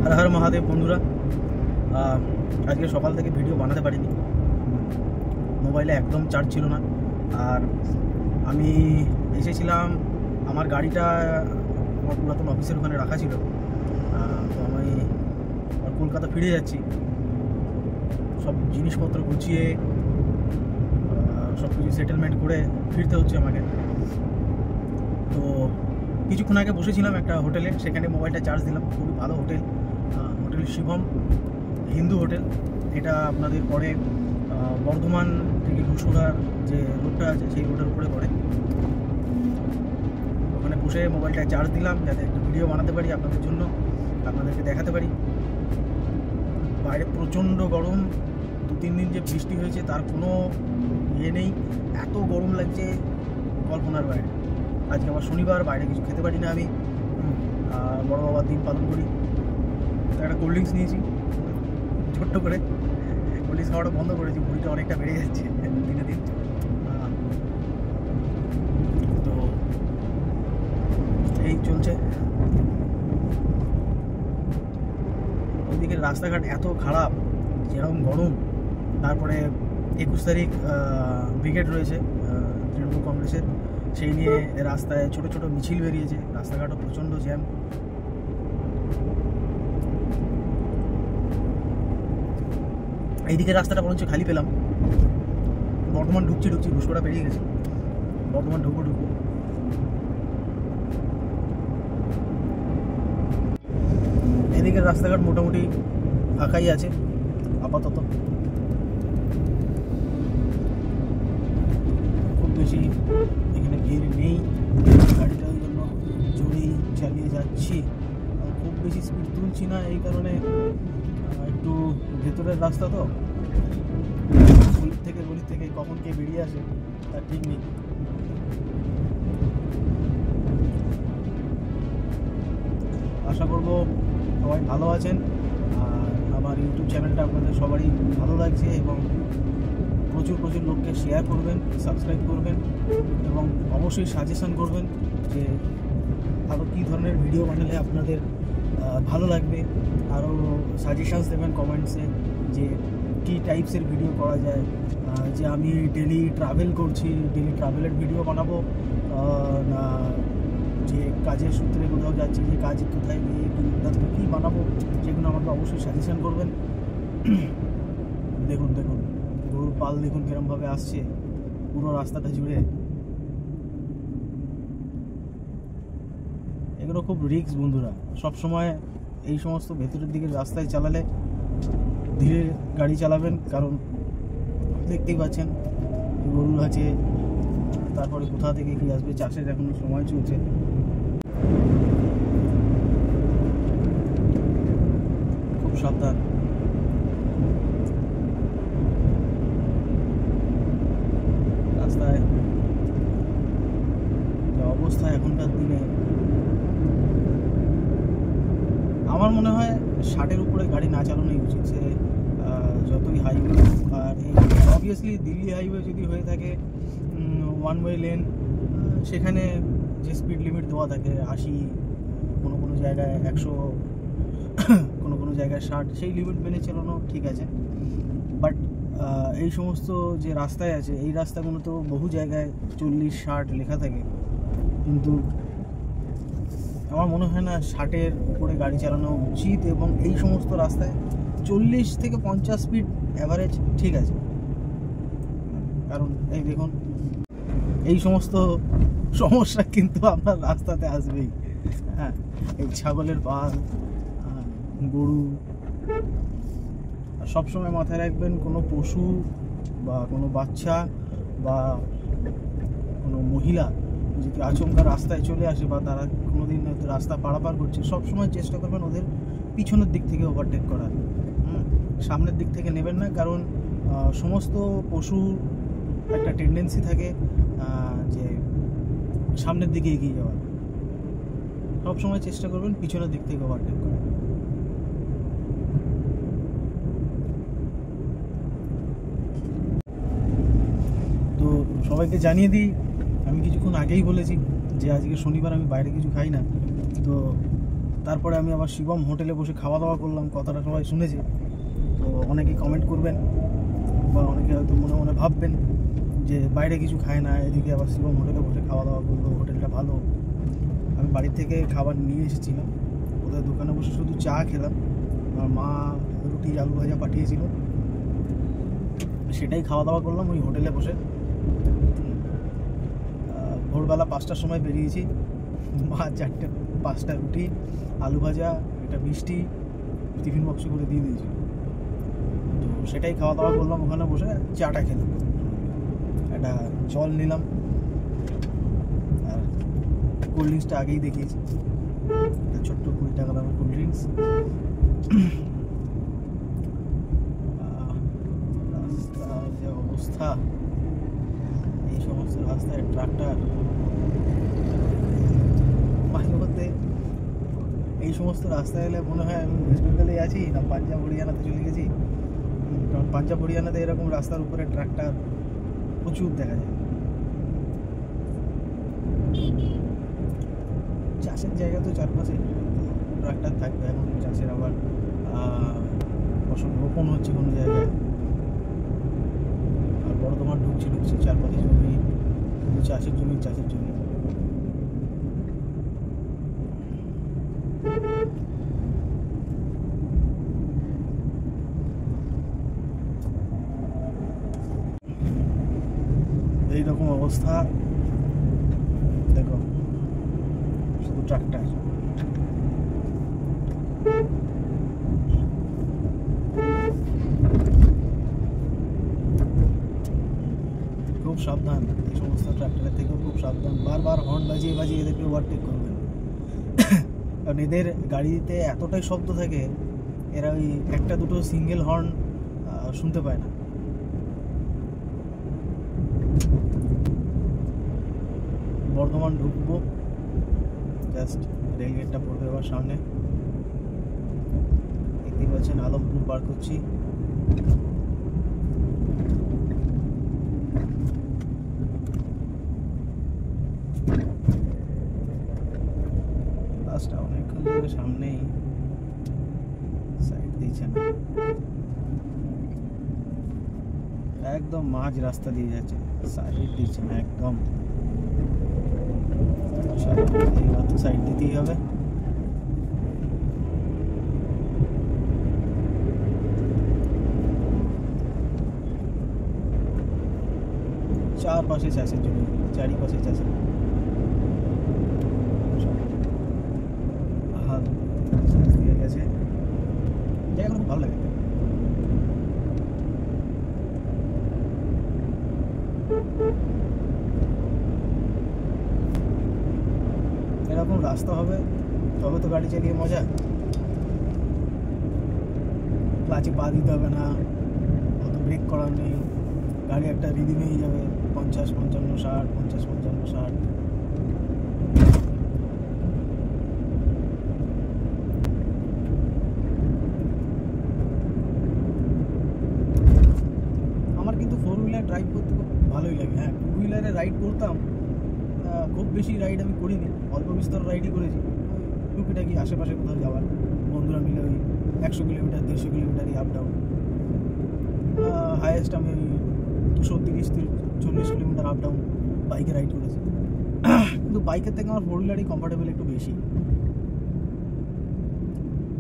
हर हर महादेव बंधुरा आज के सकाल থেকে ভিডিও বানাতে পারিনি মোবাইলে একদম চার্জ ছিল না আর আমি এসেছিলাম আমার গাড়িটা আমার পুরাতন অফিসের ওখানে রাখা ছিল তো আমি কলকাতা ফিরে যাচ্ছি সব জিনিসপত্র গুছিয়ে সব কিছু সেটেলমেন্ট করে ফিরতে হচ্ছে আমাকে তো কিছুক্ষণ আগে বসেছিলাম একটা হোটেলে সেখানে মোবাইলটা চার্জ দিলাম খুবই ভালো hotel hotel Shivam Hindu hotel এটা আপনাদের পরে বর্ধমান থেকে ঘুষুরার যে রোডটা আছে সেই রোডের উপরে পড়ে ওখানে বসে মোবাইলটা চার্জ দিলাম যাতে একটা ভিডিও বানাতে পারি আপনাদের জন্য আপনাদেরকে দেখাতে পারি বাইরে প্রচণ্ড গরম 2-3 দিন যে বৃষ্টি হয়েছে তার কোনো ইয়ে নেই এত গরম লাগছে কল্পনার বাইরে আজকে আবার শনিবার বাইরে কিছু খেতে পারি না আমি বড় বাবার দিন পালন করি একটা কোল্ড ড্রিঙ্কস নিয়েছি ছোট্ট করে কোল্ড ড্রিঙ্কস খাওয়াটা বন্ধ করেছি ভুঁড়িটা অনেকটা বেড়ে যাচ্ছে দিনে দিন তো এই চলছে ওইদিকে রাস্তাঘাট এত খারাপ যেরকম গরম তারপরে 21 তারিখ ব্রিগেড রয়েছে তৃণমূল কংগ্রেসের সেই নিয়ে রাস্তায় ছোট ছোট মিছিল বেরিয়েছে রাস্তাঘাটও প্রচণ্ড জ্যাম এইদিকে রাস্তাটা বরঞ্চ খালি পেলাম বর্ধমান ঢুকছি ঘুষকোড়া পেরিয়ে গেছে বর্ধমান ঢুকবো এদিকের রাস্তাঘাট মোটামুটি ফাঁকাই আছে আপাতত খুব বেশি এখানে ভিড় নেই গাড়িটা ওই জন্য জোরেই চালিয়ে যাচ্ছি খুব বেশি স্পিড তুলছি না এই কারণে একটু ভেতরের রাস্তা তো গলি থেকে কখন কে বেরিয়ে আসে তার ঠিক নেই আশা করব সবাই ভালো আছেন আর আমার ইউটিউব চ্যানেলটা আপনাদের সবারই ভালো লাগছে এবং প্রচুর লোককে শেয়ার করবেন সাবস্ক্রাইব করবেন এবং অবশ্যই সাজেশন করবেন যে আরও কী ধরনের ভিডিও বানালে আপনাদের ভালো লাগবে আরও সাজেশানস দেবেন কমেন্টসে যে কী টাইপসের ভিডিও করা যায় যে আমি ডেলি ট্রাভেল করছি ডেলি ট্রাভেলের ভিডিও বানাবো না যে কাজের সূত্রে কোথাও যাচ্ছি যে কাজ কোথায় গিয়ে কী বানাবো সেগুলো আমাকে অবশ্যই সাজেশান করবেন দেখুন গরুর পাল দেখুন কিরমভাবে আসছে পুরো রাস্তাটা জুড়ে এগুলো খুব রিস্ক বন্ধুরা সব সময় এই সমস্ত ভেতরের দিকে রাস্তায় চালালে ধীরে গাড়ি চালাবেন কারণ দেখতেই পাচ্ছেন গরু আছে তারপরে কোথা থেকে কি আসবে চাষের এখনো সময় চলছে খুব সাবধান রাস্তায় অবস্থা এখনকার দিনে আমার মনে হয় 60-এর উপরে গাড়ি না চালানোই উচিত সে যতই হাইওয়ে আর অবভিয়াসলি দিল্লি হাইওয়ে যদি হয়ে থাকে ওয়ান ওয়ে লেন সেখানে যে স্পিড লিমিট দেওয়া থাকে 80 কোনো জায়গায় 100 কোনো জায়গায় 60 সেই লিমিট মেনে চালানো ঠিক আছে বাট এই সমস্ত যে রাস্তায় আছে এই রাস্তাগুলো তো বহু জায়গায় 40-60 লেখা থাকে কিন্তু আমার মনে হয় না 60-এর উপরে গাড়ি চালানো উচিত এবং এই সমস্ত রাস্তায় 40 থেকে 50 স্পিড অ্যাভারেজ ঠিক আছে কারণ এই দেখুন এই সমস্ত সমস্যা কিন্তু আপনার রাস্তাতে আসবেই হ্যাঁ এই ছাগলের পাল গরু সবসময় মাথায় রাখবেন কোনো পশু বা কোনো বাচ্চা বা কোনো মহিলা যদি আচমকা রাস্তায় চলে আসে বা তারা কোনোদিন রাস্তা পারাপার করছে সবসময় চেষ্টা করবেন ওদের পিছনের দিক থেকে ওভারটেক করার সামনের দিক থেকে নেবেন না কারণ সমস্ত পশুর একটা টেন্ডেন্সি থাকে যে সামনের দিকে এগিয়ে যাওয়ার সবসময় চেষ্টা করবেন পিছনের দিক থেকে ওভারটেক করার তো সবাইকে জানিয়ে দিই আমি কিছুক্ষণ আগেই বলেছি যে আজকে শনিবার আমি বাইরে কিছু খাই না তো তারপরে আমি আবার শিবম হোটেলে বসে খাওয়া দাওয়া করলাম, কথাটা সবাই শুনেছে। তো অনেকেই কমেন্ট করবেন বা অনেকে হয়তো মনে মনে ভাববেন যে বাইরে কিছু খায় না, এদিকে আবার শিবম হোটেলে বসে খাওয়া দাওয়া করলো, হোটেলটা ভালো। আমি বাড়ির থেকে খাবার নিয়ে এসেছিলাম, ওদের দোকানে বসে শুধু চা খেলাম। আমার মা রুটি আলু ভাজা পাঠিয়েছিল, সেটাই খাওয়া দাওয়া করলাম ওই হোটেলে বসে। ভোরবেলা 5টার সময় বেরিয়েছি, মা 5টা রুটি আলু ভাজা একটা মিষ্টি টিফিন বক্সে করে দিয়ে দিয়েছিল। তো সেটাই খাওয়া দাওয়া করলাম, ওখানে বসে চাটা খেলাম, একটা জল নিলাম, আর কোল্ড ড্রিঙ্কসটা আগেই দেখিয়েছি, ছোট্ট 20 টাকা দামের কোল্ড ড্রিঙ্কস। রাস্তার যে অবস্থা, এই সমস্ত রাস্তায় ট্রাক্টর, মাঝে মধ্যে এই সমস্ত রাস্তায় এলে মনে হয় আমি ওয়েস্ট বেঙ্গলেই আছি না পাঞ্জাব হরিয়ানাতে চলে গেছি। কারণ পাঞ্জাব হরিয়ানাতে এরকম রাস্তার উপরে ট্রাক্টর প্রচুর দেখা যায়। চাষের জায়গা তো চারপাশে ট্রাক্টর থাকবে, এখন চাষের আবার ফসল রোপণ হচ্ছে কোনো জায়গায়, আর বর্ধমান ঢুকছে চারপাশে জমি, চাষের জমি। এইরকম অবস্থা, দেখো শুধু ট্রাক্টর। খুব সাবধান, এই সমস্ত ট্রাক্টরের থেকেও খুব সাবধান, বারবার হর্ন বাজিয়ে এদেরকে ওভারটেক করবেন। কারণ এদের গাড়িতে এতটাই শব্দ থাকে, এরা ওই একটা দুটো সিঙ্গেল হর্ন শুনতে পায় না। বর্ধমান ঢুকবো, জাস্ট রেলগেটটা পড়বে এবার সামনে, দেখতে পাচ্ছেন আলমপুর পার করছি। বাসটা অনেকক্ষণ ধরে সামনেই, সাইড দিচ্ছে না, একদম মাঝ রাস্তা দিয়ে যাচ্ছে, সাইড দিচ্ছে না একদম। এবার তো সাইড দিতেই হবে। চারপাশে চাষের জমি, চারিপাশে চাষের হাল দিয়ে গেছে, জায়গাগুলো খুব ভালো লাগে। এরকম রাস্তা হবে তবে তো গাড়ি চালিয়ে মজা, ক্লাচে পা দিতে হবে না, অত ব্রেক করার নেই, গাড়ি একটা রিদিমেই যাবে 50, 55, 60, 50, 55, 60। আমার কিন্তু 4 হুইলার ড্রাইভ করতে খুব ভালোই লাগে। হ্যাঁ, 2 হুইলারে রাইড করতাম, খুব বেশি রাইড আমি করিনি, অল্প বিস্তর রাইডই করেছি, টুকিটাকি আশেপাশে কোথাও যাওয়ার, বন্ধুরা মিলে ওই 100 কিলোমিটার 150 কিলোমিটারই আপ ডাউন। হাইয়েস্ট আমি 230-40 কিলোমিটার আপ ডাউন বাইকে রাইড করেছি। কিন্তু বাইকের থেকে আমার 4 হুইলারই কমফর্টেবল একটু বেশি,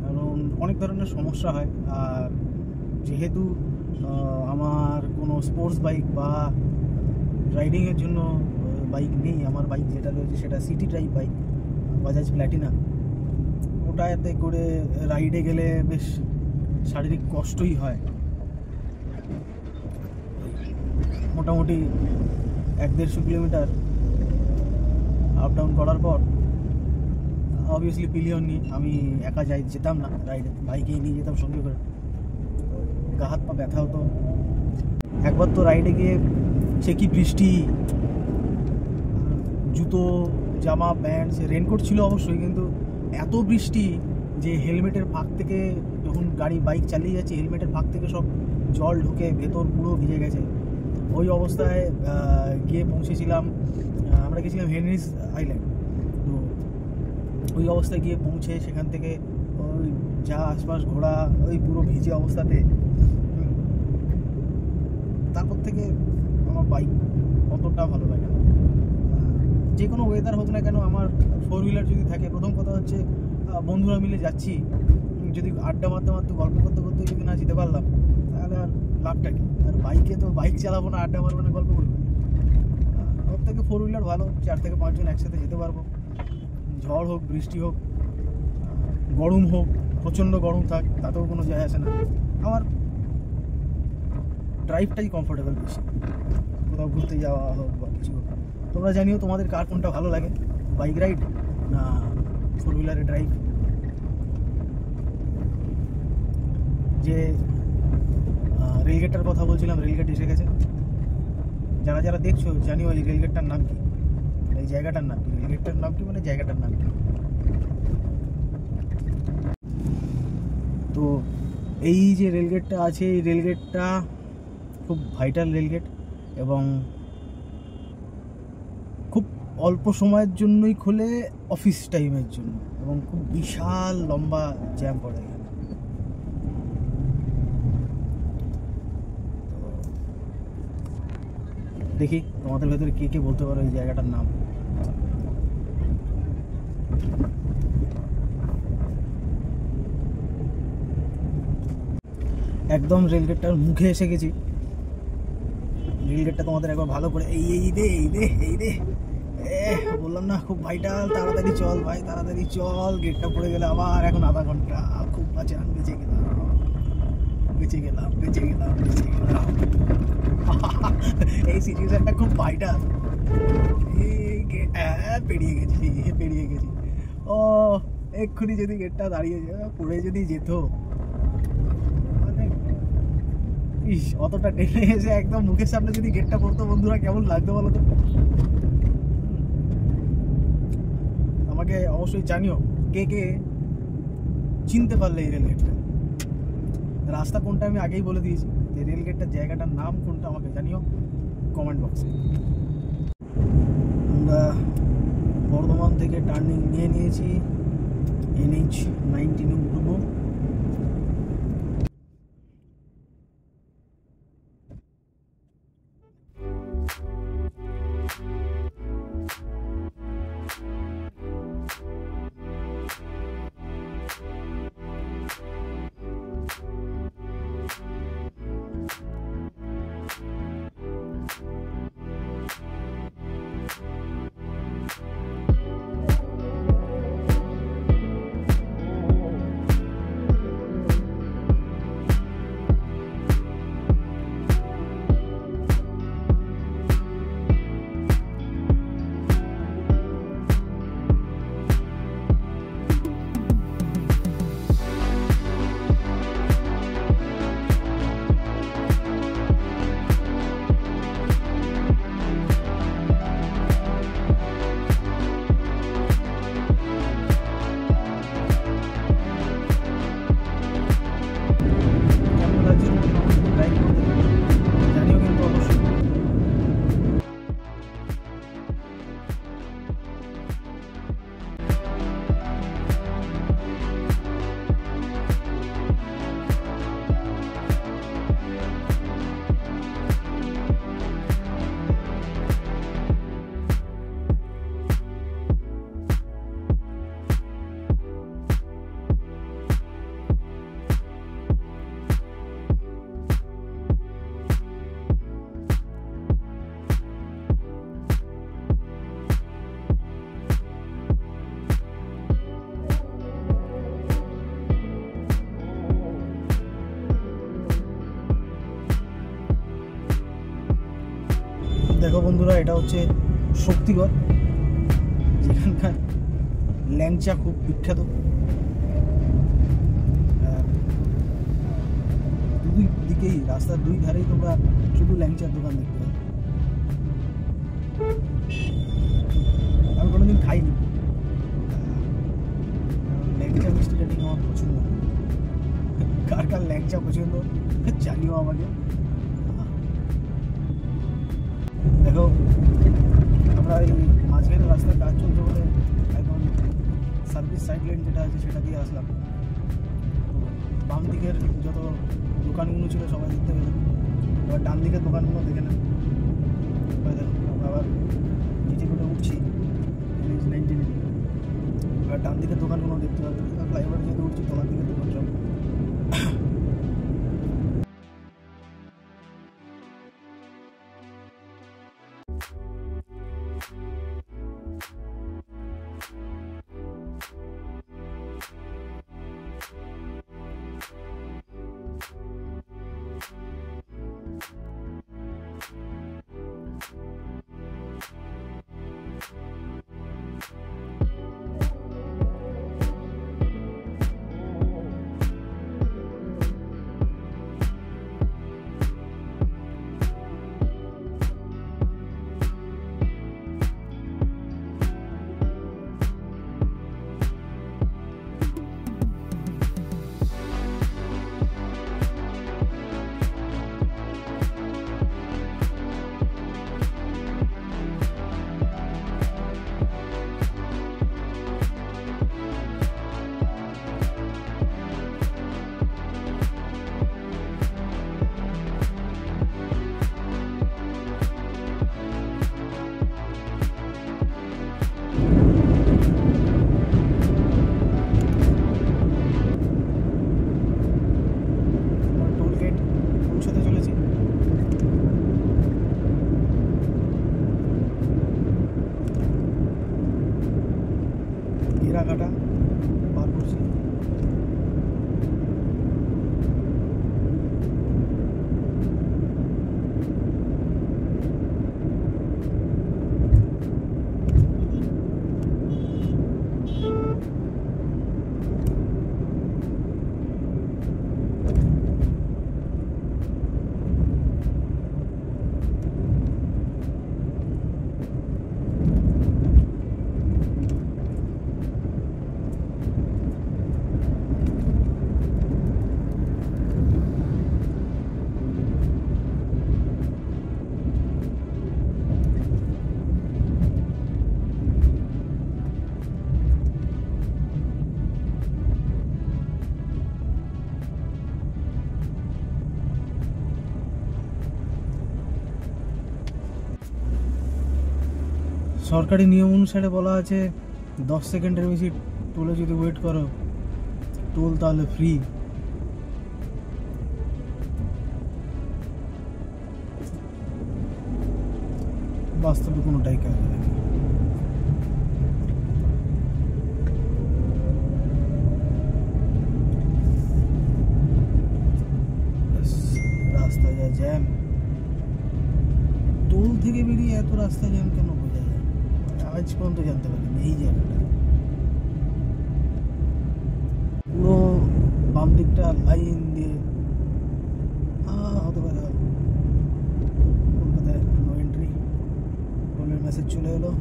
কারণ অনেক ধরনের সমস্যা হয়। আর যেহেতু আমার কোনো স্পোর্টস বাইক বা রাইডিংয়ের জন্য বাইক নেই, আমার বাইক যেটা রয়েছে সেটা city drive bike, Bajaj Platina. ওটাতে করে রাইডে গেলে বেশ শারীরিক কষ্টই হয়। মোটামুটি 1-150 কিলোমিটার আপ ডাউন করার পর অবভিয়াসলি পিলিয়ন নিয়ে আমি একা যেতাম না রাইডে, বাইকেই নিয়ে যেতাম সঙ্গে করে, গা হাত পা ব্যথা হতো। একবার তো রাইডে গিয়ে সে কি বৃষ্টি, জুতো জামা প্যান্ট, সে রেনকোট ছিল অবশ্যই, কিন্তু এত বৃষ্টি যে হেলমেটের ফাঁক থেকে, যখন বাইক চালিয়ে যাচ্ছি হেলমেটের ফাঁক থেকে সব জল ঢুকে ভেতর পুরো ভিজে গেছে। ওই অবস্থায় গিয়ে পৌঁছেছিলাম, আমরা গেছিলাম হেনরিস আইল্যান্ড। তো ওই অবস্থায় গিয়ে পৌঁছে সেখান থেকে ওই যা আশপাশ ঘোরা, ওই পুরো ভিজে অবস্থাতে, তারপর থেকে আমার বাইক অতটা ভালো লাগে না। যে কোনো ওয়েদার হোক না কেন, আমার 4 হুইলার যদি থাকে, প্রথম কথা হচ্ছে বন্ধুরা মিলে যাচ্ছি, যদি আড্ডা মারতে মারতে গল্প করতে করতে যদি না যেতে পারলাম, তাহলে আর লাভটা কি? আর বাইকে তো বাইক চালাবো না, আড্ডা মারবো না, গল্প করবো। ওর থেকে 4 হুইলার ভালো, 4 থেকে 5 জন একসাথে যেতে পারবো। ঝড় হোক, বৃষ্টি হোক, গরম হোক, প্রচণ্ড গরম থাক, তাতেও কোনো যায় আসে না। আমার ড্রাইভটাই কমফোর্টেবল বেশি, কোথাও ঘুরতে যাওয়া হোক বা কিছু হোক। তোমরা জানিও তোমাদের কার কোনটা ভালো লাগে, বাইক রাইড না 4 হুইলারে ড্রাইভ। যে রেলগেটটার কথা বলছিলাম, রেলগেট এসে গেছে। যারা যারা দেখছো জানিও এই রেলগেটটার নাম কি, এই জায়গাটার নাম কি, রেলগেটটার নাম কি মানে জায়গাটার নাম কি। তো এই যে রেলগেটটা আছে, এই রেলগেটটা খুব ভাইটাল রেলগেট, এবং খুব অল্প সময়ের জন্যই খোলে, অফিস টাইমের জন্য, এবং খুব বিশাল লম্বা জ্যাম পড়ে এখানে। দেখি তোমাদের ভেতরে কে কে বলতে পারো এই জায়গাটার নাম। একদম রেলগেটটার মুখে এসে গেছি। রেলগেটটা তোমাদের একবার ভালো করে এই রে বললাম না, খুব ভাইটাল। তাড়াতাড়ি চল ভাই, তাড়াতাড়ি চল, গেটটা পড়ে গেলে আবার এখন আধা ঘন্টা। খুব বাঁচান, বেঁচে গেলাম। এই সিচুয়েশনটা খুব ভাইটাল। পেরিয়ে গেছি। ও এক্ষুনি যদি গেটটা দাঁড়িয়ে পড়ে যদি যেত, ইস, অতটা টেনে এসে একদম মুখের সামনে যদি গেটটা পড়তো, বন্ধুরা কেমন লাগতো বলো তো? আমাকে অবশ্যই জানিও কে কে চিনতে পারলে এই রেলগেটটা। রাস্তা কোনটা আমি আগেই বলে দিয়েছি, এই রেলগেটটার জায়গাটার নাম কোনটা আমাকে জানিও কমেন্ট বক্সে। আমরা বর্ধমান থেকে টার্নিং নিয়ে নিয়েছি, NH-19 উঠবো। দেখো বন্ধুরা, এটা হচ্ছে শক্তিগড়, যেখানকার ল্যাংচা খুব বিখ্যাত। দুই দিকেই, রাস্তার দুই ধারেই তোমরা শুধু ল্যাংচার দোকান দেখতে পাবে। আমি কোনোদিন খাইনি, ল্যাংচা মিষ্টিটা ঠিক আমার পছন্দ। কার কার ল্যাংচা পছন্দ জানিও আমাকে। দেখো, আমরা এই মাঝখানে রাস্তায় কাজ চলছে বলে একদম সাইড লেন যেটা আছে সেটা দিয়ে আসলাম। তো বাম দিকের যত দোকানগুলো ছিল সবাই দেখতে পেলাম। এবার ডান দিকের দোকানগুলো দেখে নেন। দেখুন আবার জিটি রোডে উঠছি NH-19 আর ডান দিকের দোকানগুলো দেখতে পাবেন। ফ্লাইওভারে যেতে উঠছি তোমার দিকের দোকান সব। ঘাটা পার করছি। সরকারি নিয়ম অনুসারে বলা আছে 10 সেকেন্ডের বেশি টোলে যদি ওয়েট করো টোল তাহলে ফ্রি। বাস্তবে কোনোটাই কাজ হয় না। রাস্তায় যা জ্যাম, টোল থেকে বেরিয়ে এত রাস্তা জ্যাম কেন বোঝা যায় আজ পর্যন্ত জানতে পারিনি এই জায়গাটা। পুরো বাম দিকটা লাইন দিয়ে হতে পারে কলকাতায় নো এন্ট্রি টোলের মেসেজ চলে এলো।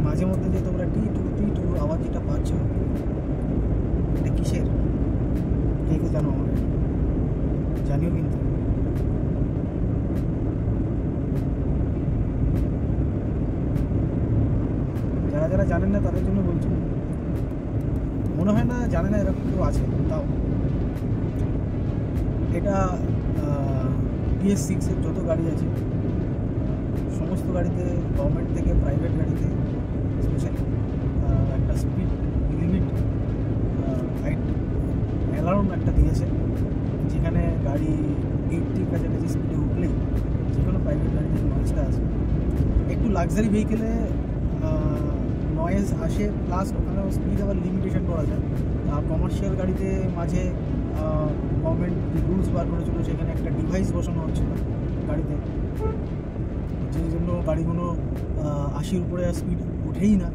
মাঝে মধ্যে যে তোমরা টি টু আওয়াজ যেটা পাচ্ছ এটা কিসের কে কে জানো আমাকে জানিও কিন্তু। যারা যারা জানেন না তাদের জন্য বলছি, মনে হয় না জানে না এরকম কেউ আছে। তাও এটা PS6 এর যত গাড়ি আছে সমস্ত গাড়িতে গভর্নমেন্ট থেকে প্রাইভেট গাড়িতে স্পেশালি একটা স্পিড লিমিট অ্যালার্ম একটা দিয়েছে, যেখানে গাড়ি 80 কাছাকাছি স্পিডে উঠলেই যে কোনো প্রাইভেট গাড়িতে নয়েজটা আসে। একটু লাক্সারি ভেহিকেলে নয়েজ আসে, প্লাস ওখানে স্পিড আবার লিমিটেশন করা যায়। আর কমার্শিয়াল গাড়িতে মাঝে গভর্নমেন্ট রুলস বার করেছিল, সেখানে একটা ডিভাইস বসানো হচ্ছিল গাড়িতে, যেই জন্য গাড়িগুলো 80-র উপরে স্পিড উঠেই না,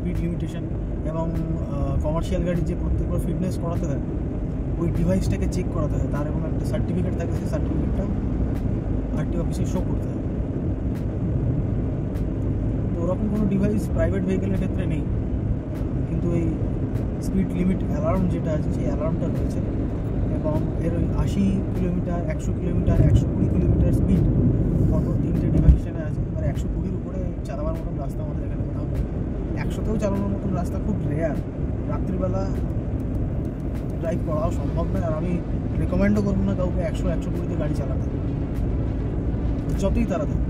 স্পিড লিমিটেশন এবং কমার্শিয়াল গাড়ির যে প্রত্যেকবার ফিটনেস করাতে হয়, ওই ডিভাইসটাকে চেক করাতে হয়, তার এবং একটা সার্টিফিকেট থাকে, সেই সার্টিফিকেটটা আরটি অফিসে শো করতে হয়। তো ওরকম কোনো ডিভাইস প্রাইভেট ভেহিকেলের ক্ষেত্রে নেই, কিন্তু এই স্পিড লিমিট অ্যালার্ম যেটা আছে সেই অ্যালার্মটা রয়েছে, এবং এর ওই 80 কিলোমিটার, 100 কিলোমিটার, 120 কিলোমিটার স্পিড পরপর 3টে ডিভাইসেশনে আছে। এবার 120-র উপরে চালাবার মতন রাস্তা আমাদের এখানে কোথাও নেই। 100তেও চালানোর মতন রাস্তা খুব রেয়ার, রাত্রিবেলা ড্রাইভ করাও সম্ভব নয়। আর আমি রেকমেন্ডও করবো না কাউকে 100-120-তে গাড়ি চালাতে, যতই তাড়াতাড়ি।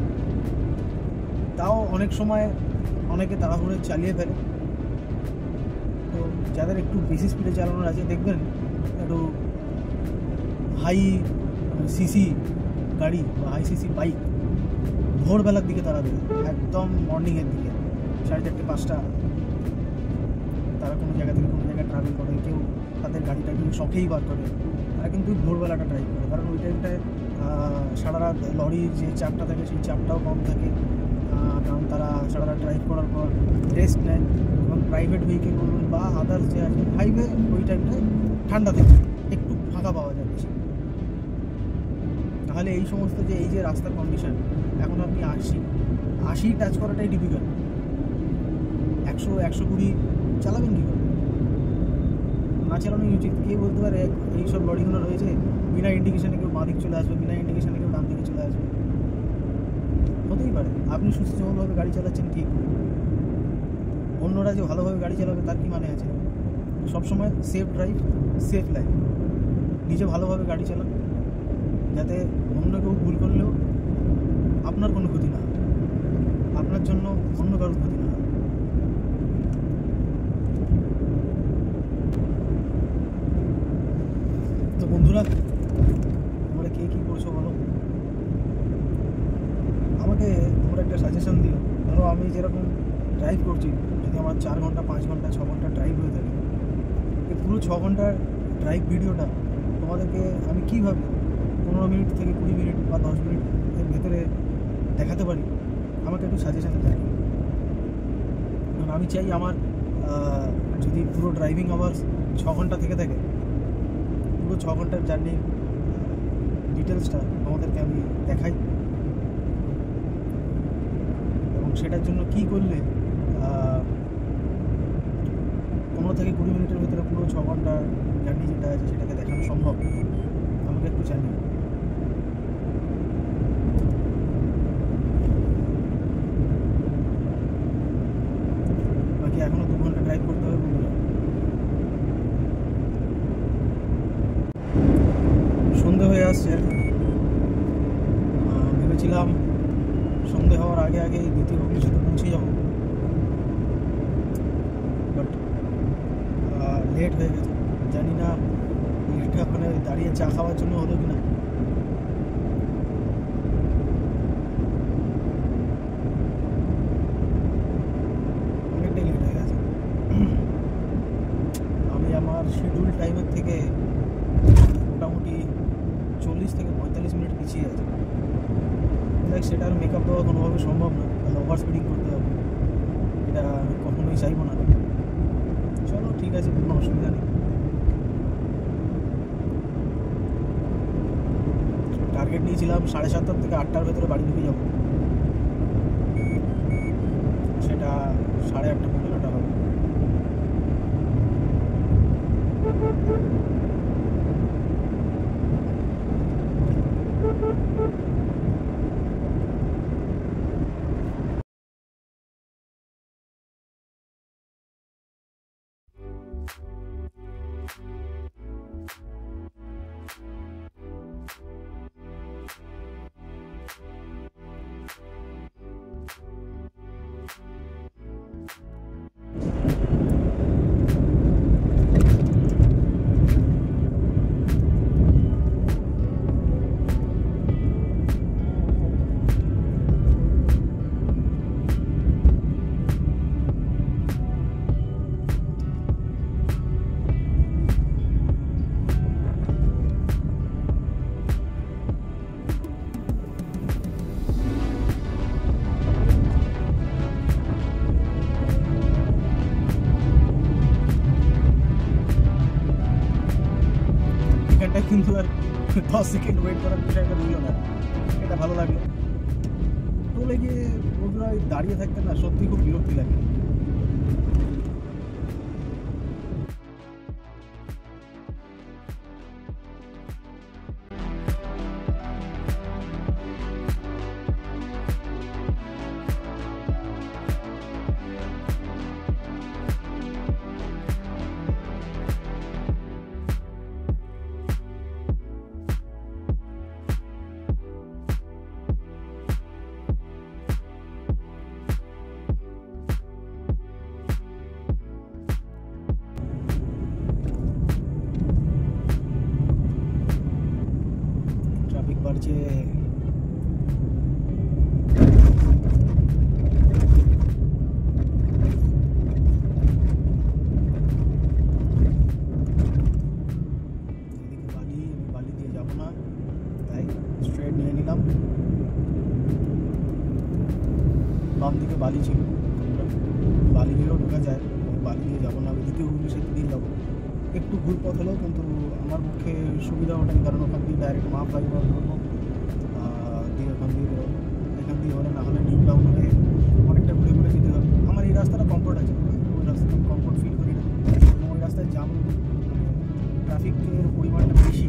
তাও অনেক সময় অনেকে তাড়াহুড়ো চালিয়ে ফেলে। তো যাদের একটু বেশি স্পিডে চালানোর আছে, দেখবেন একটু হাই সিসি গাড়ি বা হাই সিসি বাইক ভোরবেলার দিকে তারা দেবে, একদম মর্নিংয়ের দিকে 4:30-5টা। তারা কোনো জায়গা থেকে কোনো জায়গায় ট্রাভেল করে, কেউ তাদের গাড়িটাকে শখেই বার করে, তারা কিন্তু ভোরবেলাটা ড্রাইভ করে, কারণ ওই টাইমটায় সারা রাত লরির যে চাপটা থাকে সেই চাপটাও কম থাকে, কারণ তারা সারা রাত ড্রাইভ করার পর রেস্ট নেয়। এবং প্রাইভেট ভেহিকেল বলুন বা আদার্স যে আছে হাইওয়ে, ওই টাইমটায় ঠান্ডা থেকে একটু ফাঁকা পাওয়া যায় বেশি। তাহলে এই সমস্ত যে এই যে রাস্তার কন্ডিশন, এখন আপনি 80 টাচ করাটাই ডিফিকাল্ট, 100-120 চালাবেন কী করে? না চালানোই উচিত। কে বলতে পারে এইসব লরিগুলো রয়েছে বিনা ইন্ডিকেশনে কেউ বাঁ দিক চলে আসবে, বিনা ইন্ডিকেশনে কেউ ডান দিকে চলে আসবে? হতেই পারে। আপনি সুস্থভাবে গাড়ি চালাচ্ছেন ঠিক, অন্যরা যে ভালোভাবে গাড়ি চালাবে তার কি মানে আছে? সবসময় সেফ ড্রাইভ, সেফ লাইফ। নিজে ভালোভাবে গাড়ি চালান, যাতে অন্য কেউ ভুল করলেও আপনার কোনো ক্ষতি না হয়, আপনার জন্য অন্য কারোর ক্ষতি না হয়। তো বন্ধুরা, তোমরা কে কী করছো বলো, আমাকে তোমরা একটা সাজেশন দিও। ধরো আমি যেরকম ড্রাইভ করছি, যদি আমার 4 ঘন্টা, 5 ঘন্টা, 6 ঘন্টা ড্রাইভ হয়ে থাকে, এই পুরো 6 ঘন্টার ড্রাইভ ভিডিওটা তোমাদেরকে আমি কীভাবে 15 মিনিট থেকে 20 মিনিট বা 10 মিনিটের ভেতরে দেখাতে পারি, আমাকে একটু সাজেশন দেয়। কারণ আমি চাই আমার যদি পুরো ড্রাইভিং আওয়ার্স 6 ঘন্টা থেকে থাকে, পুরো 6 ঘন্টার জার্নির ডিটেলসটা আমাদেরকে আমি দেখাই, এবং সেটার জন্য কী করলে 15 থেকে 20 মিনিটের ভিতরে পুরো 6 ঘন্টার জার্নি যেটা আছে সেটাকে দেখানো সম্ভব, আমাকে একটু জানিও। বাকি এখনও 2 ঘন্টা ড্রাইভ করতে হবে বন্ধুরা। সন্ধে হয়ে আসছে, ভেবেছিলাম সন্ধে হওয়ার আগে আগে দ্বিতীয় হুগলির সাথে পৌঁছে যাবো, বাট লেট হয়ে গেছে। জানি না লেটটা ওখানে দাঁড়িয়ে চা খাওয়ার জন্য হলো কিনা। অনেকটাই লেট হয়ে গেছে। আমি আমার শিডিউল টাইমের থেকে মোটামুটি 40 থেকে 45 মিনিট পিছিয়ে আছে। দেখ, সেটা আর মেকআপ দেওয়া কোনোভাবে সম্ভব না, তাহলে ওভার স্পিডিং করতে হবে, এটা আমি কখনোই চাইবো না। চলো ঠিক আছে, কোনো অসুবিধা নেই। টার্গেট নিয়েছিলাম 7:30 থেকে 8টার ভেতরে বাড়ি ঢুকে যাবো, সেটা 8:30-9টা হবে। আর 10 সেকেন্ড ওয়েট করার বিষয়টা দিল না, এটা ভালো লাগলো। টোলে গিয়ে বন্ধুরা দাঁড়িয়ে থাকতে না সত্যি খুব বিরক্তি লাগে। ট্রাফিক বাড়ছে, বালি দিয়ে যাবো না, তাই স্ট্রেট নিয়ে নিলাম। বাম দিকে বালি ছিল, বালি দিয়েও ঢোকা যায়, বালি দিয়ে যাবো না, দ্বিতীয় হুগলি সেতু দিয়ে যাবো। একটু ভুল পথ হলেও কিন্তু আমার পক্ষে সুবিধা ওঠাই, কারণ ওখান দিয়ে ডাইরেক্ট মা ফ্লাইওভার ধরবো, দিয়ে এখান দিয়ে হলে না হলে নিউ টাউন হয়ে অনেকটা ঘুরে ঘুরে যেতে হবে। আমার এই রাস্তাটা কমফোর্ট আছে, ওই রাস্তাটা আমি কমফোর্ট ফিল করি না, এবং ওই রাস্তায় জাম ট্রাফিকের পরিমাণটা বেশি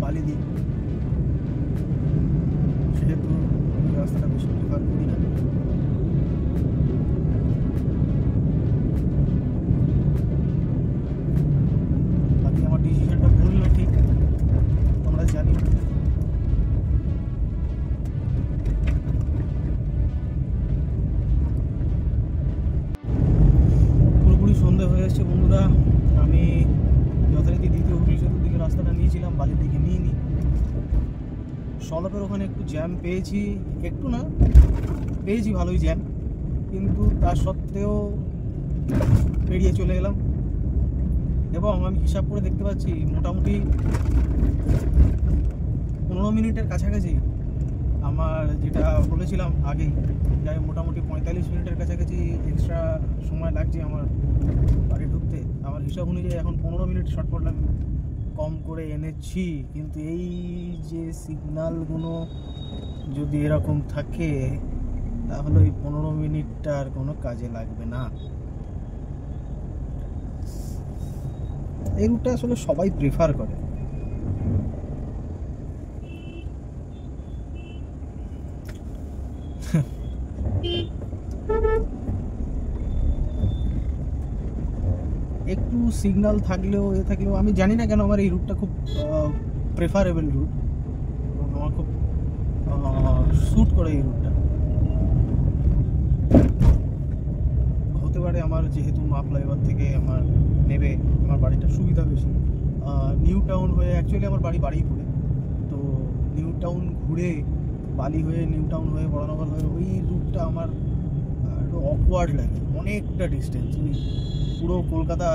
বালি দিয়ে, সেহেতু ওই রাস্তাটা বেশি প্রিফার করি না। বাকি আমার ডিসিশনটা ভুল না ঠিক তোমরা জানি। পুরোপুরি সন্ধে হয়ে এসছে বন্ধুরা। আমি যথারীতি দ্বিতীয় হুগলি সেতুর দিকে রাস্তাটা নিয়েছিলাম, বালির দিকে নিইনি। সলপের ওখানে একটু জ্যাম পেয়েছি, একটু না পেয়েছি ভালোই জ্যাম, কিন্তু তার সত্ত্বেও পেরিয়ে চলে এলাম। এবং আমি হিসাব করে দেখতে পাচ্ছি মোটামুটি 15 মিনিটের কাছাকাছি, আমার যেটা বলেছিলাম আগেই, যাই মোটামুটি 45 মিনিটের কাছাকাছি এক্সট্রা সময় লাগছে আমার বাড়ি ঢুকতে। আমার হিসাব অনুযায়ী এখন 15 মিনিট শর্টকাট আমি কম করে এনেছি, কিন্তু এই যে সিগন্যালগুলো যদি এরকম থাকে তাহলে ওই 15 মিনিটটা আর কোনো কাজে লাগবে না। এই রুটটা আসলে সবাই প্রেফার করে। একটু সিগন্যাল থাকলেও আমি জানি না কেন আমার এই রুটটা খুব প্রেফারেবল রুট, আমার খুব স্যুট করে এই রুটটা। হতে পারে আমার যেহেতু মা ফ্লাইওভার থেকে আমার নেবে, আমার বাড়িটা সুবিধা বেশি। নিউ টাউন হয়ে অ্যাকচুয়ালি আমার বাড়িপুরে, তো নিউ টাউন ঘুরে বালি হয়ে নিউ টাউন হয়ে বড়নগর হয়ে ওই রুটটা আমার একটু অকওয়ার্ড লাগে, অনেকটা ডিস্টেন্স। ওই পুরো কলকাতা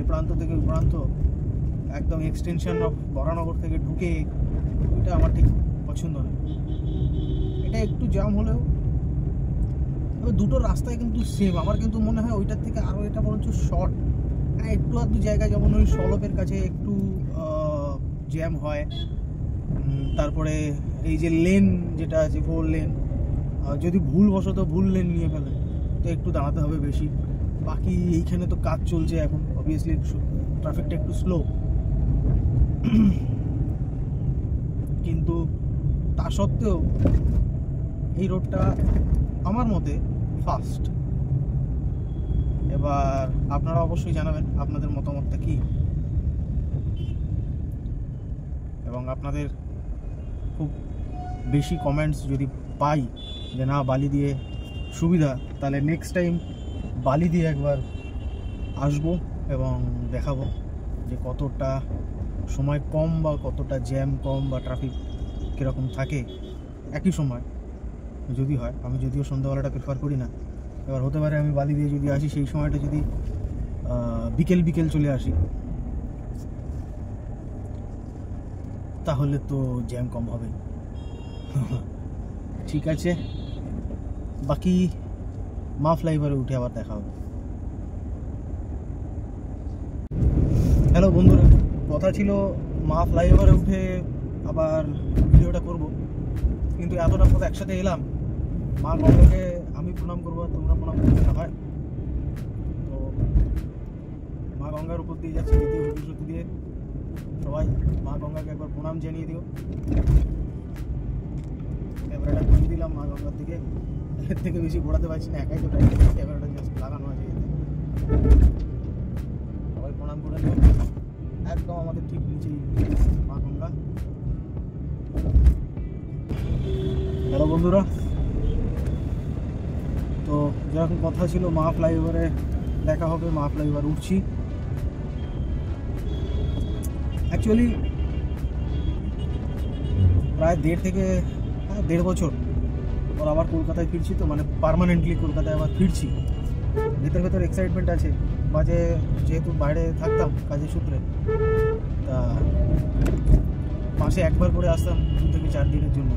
এ প্রান্ত থেকে ওই প্রান্ত একদম এক্সটেনশন অফ বড়নগর থেকে ঢুকে, ওইটা আমার ঠিক পছন্দ নয়। এটা একটু জ্যাম হলেও, তবে দুটো রাস্তায় কিন্তু সেম। আমার কিন্তু মনে হয় ওইটার থেকে আরও এটা বরঞ্চ শর্ট। হ্যাঁ, একটু আধটু জায়গায় যেমন ওই সলপের কাছে একটু জ্যাম হয়, তারপরে এই যে লেন যেটা আছে 4 লেন, যদি ভুলবশত ভুল লেন নিয়ে ফেলে তো একটু দাঁড়াতে হবে বেশি। বাকি এইখানে তো কাজ চলছে এখন, অবভিয়াসলি ট্রাফিকটা একটু স্লো, কিন্তু তা সত্ত্বেও এই রোডটা আমার মতে ফাস্ট। এবার আপনারা অবশ্যই জানাবেন আপনাদের মতামতটা কি, এবং আপনাদের খুব বেশি কমেন্টস যদি পাই যে না বালি দিয়ে সুবিধা, তাহলে নেক্সট টাইম বালি দিয়ে একবার আসবো এবং দেখাবো যে কতটা সময় কম বা কতটা জ্যাম কম বা ট্রাফিক কীরকম থাকে একই সময় যদি হয়। আমি যদিও সন্ধ্যাবেলাটা প্রেফার করি না, এবার হতে পারে আমি বালি দিয়ে যদি আসি সেই সময়টা যদি বিকেল চলে আসি, তাহলে তো জ্যাম কম হবে। ঠিক আছে, বাকি মা ফ্লাইওভারে উঠে আবার দেখা হবে। হ্যালো বন্ধুরা, কথা ছিল মা ফ্লাইওভারে উঠে আবার ভিডিওটা করব, কিন্তু এতটা পথ একসাথে এলাম, মা গঙ্গাকে আমি প্রণাম করবো, তোমরা প্রণাম করতে না হয়। তো মা গঙ্গার উপর দিয়ে যাচ্ছে দ্বিতীয় প্রতিশ্রুতি দিয়ে, সবাই মা গঙ্গাকে একবার প্রণাম জানিয়ে দিও। ক্যামেরাটা ঘুরিয়ে দিলাম মা গঙ্গার দিকে, এর থেকে বেশি ঘোরাতে পারছি না, একাই তো ক্যামেরাটা জাস্ট লাগানো আছে। সবাই প্রণাম করে নেব, একদম আমাদের ঠিক নিচেই মা গঙ্গা। হ্যালো বন্ধুরা, তো যেরকম কথা ছিল মা ফ্লাইওভারে দেখা হবে, মা ফ্লাইওভার উঠছি। অ্যাকচুয়ালি প্রায় 1.5 বছর ওর আবার কলকাতায় ফিরছি, তো মানে পার্মানেন্টলি কলকাতায় আবার ফিরছি। ভেতর এক্সাইটমেন্ট আছে, মাঝে যেহেতু বাইরে থাকতাম কাজের সূত্রে, তা মাসে একবার করে আসতাম 2 থেকে 4 দিনের জন্য।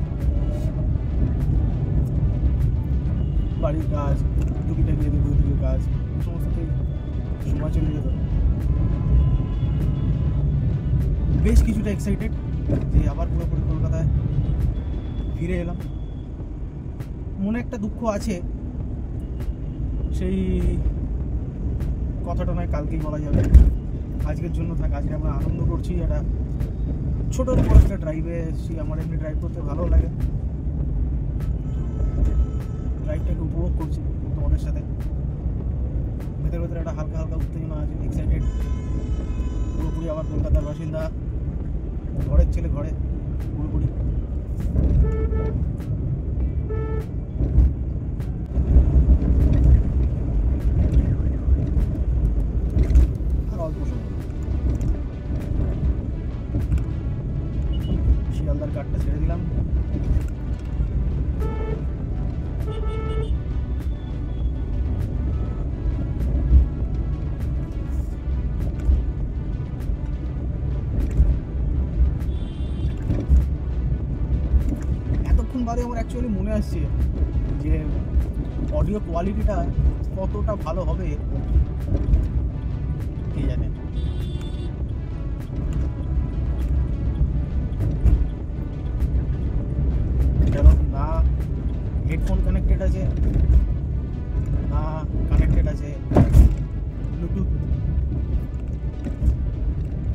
বাড়ির কাজ, টুকিটাকি এদিকে কাজ, এই সমস্ততেই সময় চলে যেত। বেশ কিছুটা এক্সাইটেড যে আবার পুরোপুরি কলকাতায় ফিরে এলাম। মনে একটা দুঃখ আছে, সেই কথাটা নয় কালকেই বলা যাবে, আজকের জন্য থাক। আজকে আমরা আনন্দ করছি, একটা ছোটোর উপর একটা ড্রাইভে এসেছি। আমার এমনি ড্রাইভ করতে ভালো লাগে, ড্রাইভটাকে উপভোগ করছি তোমাদের সাথে। ভেতরে একটা হালকা উত্তেজনা আছে, এক্সাইটেড। পুরোপুরি আবার কলকাতার বাসিন্দা, ঘরের ছেলে ঘরে পুরোপুরি। আর অল্প সময় শিয়ালদার কাঠটা ছেড়ে দিলাম। বারে আমার অ্যাকচুয়ালি মনে আসছে যে অডিও কোয়ালিটিটা কতটা ভালো হবে কে জানে। কারণ না হেডফোন কানেক্টেড আছে, না কানেক্টেড আছে ব্লুটুথ,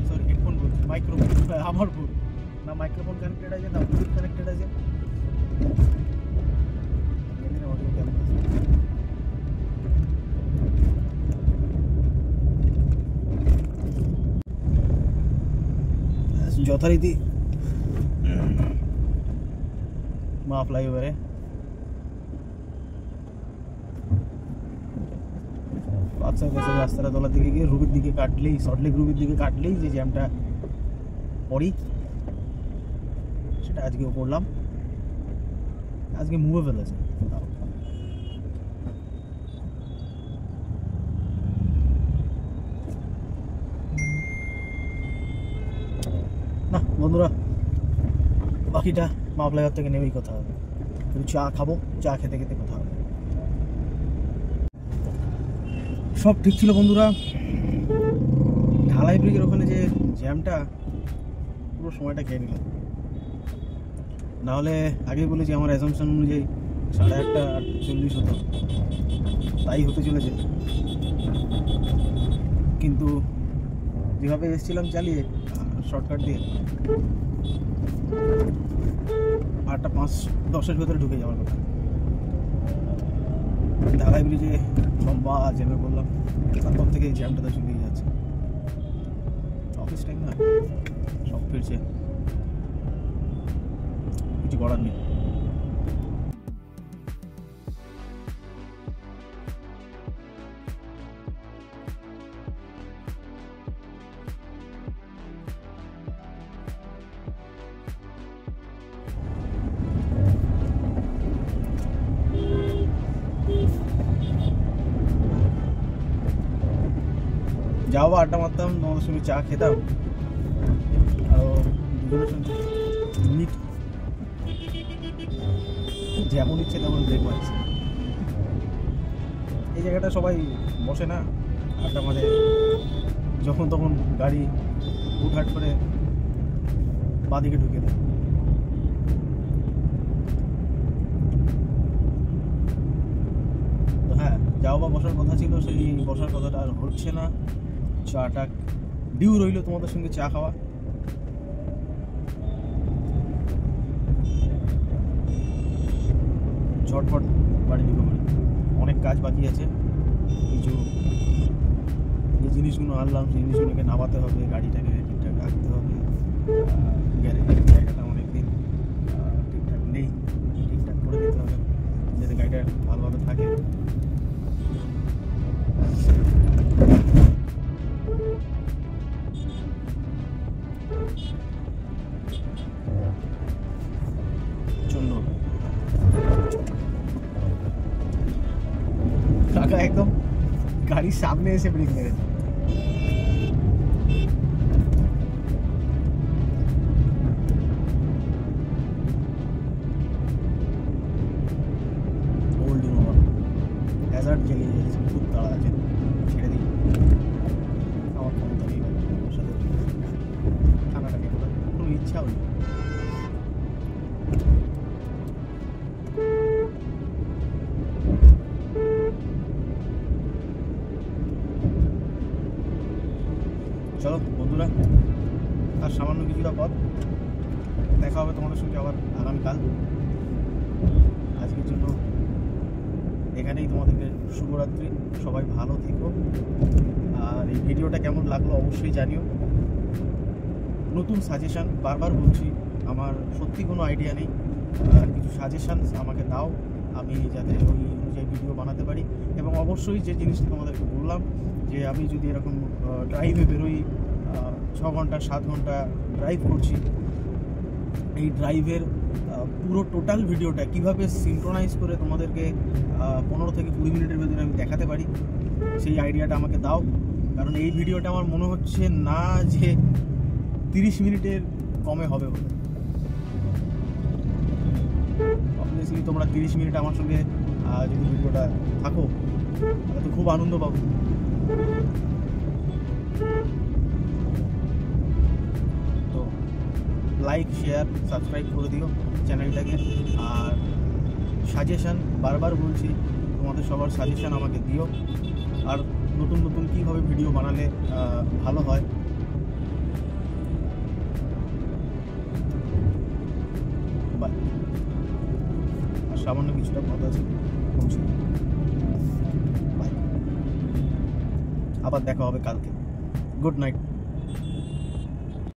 সরি হেডফোন বলছি, মাইক্রোফোন, আমার ভুল, না মাইক্রোফোন কানেক্টেড আছে, না ব্লুটুথ কানেক্টেড আছে। যথারীতি মা ফ্লাইওভারে রাস্তাটা তলার দিকে গিয়ে রুবির দিকে কাটলেই, সল্টলেক রুবির দিকে কাটলেই যে জ্যামটা পড়ি, সেটা আজকেও পড়লাম। আজকে মুভে ফেলেছে। না বন্ধুরা, বাকিটা মা ফ্লাইওভার থেকে নেমেই কথা হবে। একটু চা খাবো, চা খেতে খেতে কথা হবে। সব ঠিক ছিল বন্ধুরা, ঢালাই ব্রিজের ওখানে যে জ্যামটা পুরো সময়টা খেয়ে নিল। নাহলে আগেই বলেছি আমার অ্যাসাম্পশন অনুযায়ী 8:40 হতো, তাই হতে চলেছে। কিন্তু যেভাবে এসেছিলাম চালিয়ে শর্টকাট দিয়ে, 8:05-10 ভেতরে ঢুকে যাওয়ার কথা। ঢালাই ব্রিজে লম্বা জ্যামে বললাম, তারপর থেকে এই জ্যামটা তো চলেই যাচ্ছে। অফিস টাইম না, সব ফিরছে, কিছু করার নেই। যাও আড্ডা মারতাম, তোমাদের সঙ্গে চা খেতাম, আরো দুজনের সঙ্গে মিনিট যেমন ইচ্ছে তেমন ব্রেক মারছে। এই জায়গাটা সবাই বসে না, আড্ডা মারে, যখন তখন গাড়ি হুটহাট করে বাঁদিকে ঢুকে দেয়। তো হ্যাঁ, যাও বা বসার কথা ছিল, সেই বসার কথাটা আর হচ্ছে না। চাটা ডিউ রইল তোমাদের সঙ্গে চা খাওয়া। ঝটপট বাড়ি ঢুকে পড়ি, অনেক কাজ বাকি আছে। কিছু যে জিনিসগুলো আনলাম সেই জিনিসগুলোকে নামাতে হবে, গাড়িটাকে ঠিকঠাক রাখতে হবে। গ্যারেজের জায়গাটা অনেকদিন ঠিকঠাক নেই, ঠিকঠাক করে দিতে হবে যাতে গাড়িটা ভালোভাবে থাকে। প্রচন্ড কাকা একদম গাড়ির সামনে এসে ব্রেক মেরেছে। ওল্ড ইনোভা হ্যাজার্ড চালিয়ে যাচ্ছে, খুব তাড়া আছে, ছেড়ে দিই। আমার ক্ষমতা নেই ওর সাথে ঠান্ডাটাকে কোনো ইচ্ছাও নেই। চলো বন্ধুরা, আর সামান্য কিছুটা পথ, দেখা হবে তোমাদের সঙ্গে আবার আগামীকাল। আজকের জন্য এখানেই তোমাদেরকে শুভরাত্রি, সবাই ভালো থেকো। আর এই ভিডিওটা কেমন লাগলো অবশ্যই জানিও। নতুন সাজেশান, বারবার বলছি, আমার সত্যি কোনো আইডিয়া নেই, কিছু সাজেশান আমাকে দাও, আমি যাতে ওই অনুযায়ী ভিডিও বানাতে পারি। এবং অবশ্যই যে জিনিসটা তোমাদেরকে বললাম, যে আমি যদি এরকম ড্রাইভে বেরোই, 6 ঘন্টা 7 ঘন্টা ড্রাইভ করছি, এই ড্রাইভের পুরো টোটাল ভিডিওটা কিভাবে সিনক্রোনাইজ করে তোমাদেরকে 15 থেকে 20 মিনিটের ভেতরে আমি দেখাতে পারি, সেই আইডিয়াটা আমাকে দাও। কারণ এই ভিডিওটা আমার মনে হচ্ছে না যে 30 মিনিটের কমে হবে বলে। অবভিয়াসলি তোমরা 30 মিনিট আমার সঙ্গে যদি ভিডিওটা থাকো তাহলে তো খুব আনন্দ পাবো। তো লাইক, শেয়ার, সাবস্ক্রাইব করে দিও চ্যানেলটাকে। আর সাজেশান, বারবার বলছি, তোমাদের সবার সাজেশান আমাকে দিও। আর নতুন নতুন কীভাবে ভিডিও বানালে ভালো হয়। বাই। আর সামান্য কিছুটা কথা আছে, পৌঁছে বাই। আবার দেখা হবে কালকে। Good night.